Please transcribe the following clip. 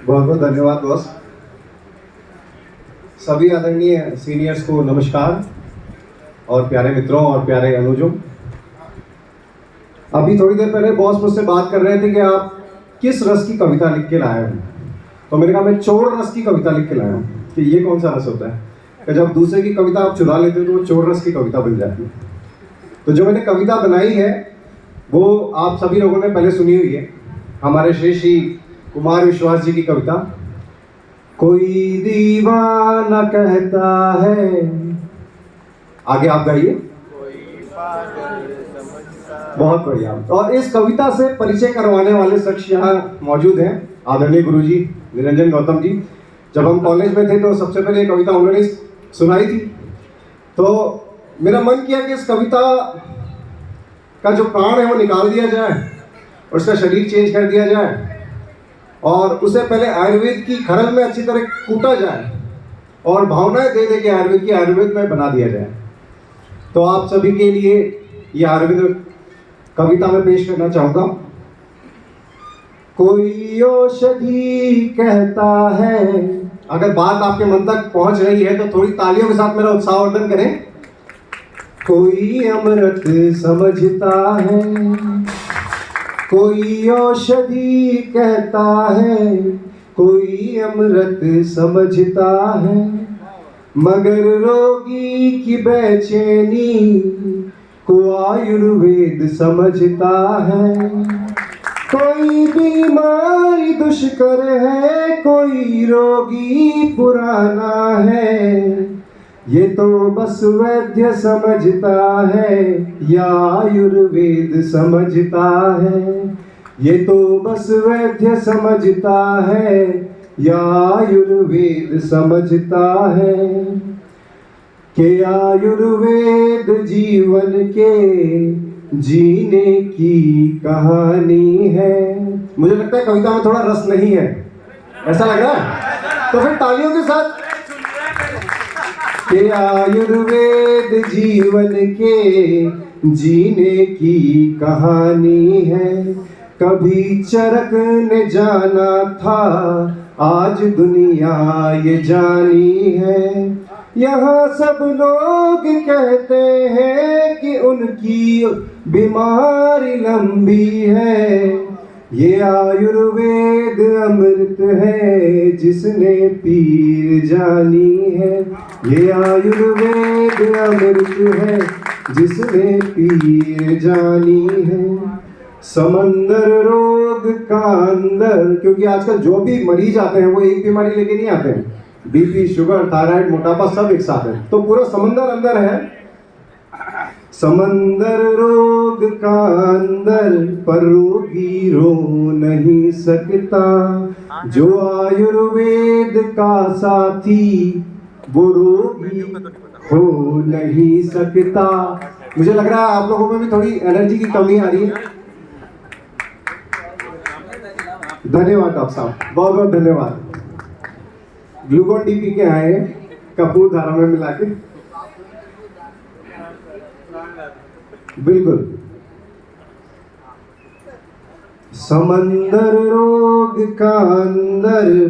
बहुत बहुत धन्यवाद बॉस। सभी आदरणीय सीनियर्स को नमस्कार और प्यारे मित्रों और प्यारे अनुजों। अभी थोड़ी देर पहले बॉस मुझसे बात कर रहे थे कि आप किस रस की कविता लिख के लाए हो, तो मैंने कहा मैं चोर रस की कविता लिख के लाया हूँ। कि ये कौन सा रस होता है कि जब दूसरे की कविता आप चुरा लेते हो तो वो चोर रस की कविता बन जाती है। तो जो मैंने कविता बनाई है वो आप सभी लोगों ने पहले सुनी हुई है, हमारे श्री कुमार विश्वास जी की कविता, कोई दीवाना कहता है। आगे आप गाइए। बहुत बढ़िया। और इस कविता से परिचय करवाने वाले शख्स यहाँ मौजूद हैं, आदरणीय गुरुजी निरंजन गौतम जी। जब हम कॉलेज में थे तो सबसे पहले ये कविता उन्होंने सुनाई थी, तो मेरा मन किया कि इस कविता का जो प्राण है वो निकाल दिया जाए और उसका शरीर चेंज कर दिया जाए और उसे पहले आयुर्वेद की खरल में अच्छी तरह कूटा जाए और भावनाएं दे दे के आयुर्वेद में बना दिया जाए। तो आप सभी के लिए ये आयुर्वेद कविता में पेश करना चाहूँगा। कोई औषधि कहता है। अगर बात आपके मन तक पहुंच रही है तो थोड़ी तालियों के साथ मेरा उत्साहवर्धन करें। कोई अमृत समझता है, कोई औषधि कहता है, कोई अमृत समझता है, मगर रोगी की बेचैनी को आयुर्वेद समझता है। कोई बीमारी दुष्कर है, कोई रोगी पुराना है, ये तो बस वैद्य समझता है या आयुर्वेद समझता है। ये तो बस वैद्य समझता है या आयुर्वेद समझता है कि आयुर्वेद जीवन के जीने की कहानी है। मुझे लगता है कविता में थोड़ा रस नहीं है, ऐसा लग रहा है? तो फिर तालियों के साथ कि आयुर्वेद जीवन के जीने की कहानी है। कभी चरक ने जाना था, आज दुनिया ये जानी है। यहाँ सब लोग कहते हैं कि उनकी बीमारी लंबी है। ये आयुर्वेद अमृत है जिसने पीर जानी है। ये आयुर्वेद अमृत है जिसने पीर जानी है। समंदर रोग का अंदर, क्योंकि आजकल जो भी मरीज आते हैं वो एक बीमारी लेके नहीं आते हैं, बीपी, शुगर, थायराइड, मोटापा सब एक साथ है, तो पूरा समंदर अंदर है। समंदर रोग का अंदर पर रोगी रो नहीं सकता। जो आयुर्वेद का साथी वो रोगी हो नहीं सकता। मुझे लग रहा है आप लोगों में भी थोड़ी एनर्जी की कमी आ रही है। धन्यवाद डॉक्टर साहब, बहुत बहुत धन्यवाद। ग्लूकोन डी पी के आए कपूर धारा में मिला के, बिल्कुल। समंदर रोग का अंदर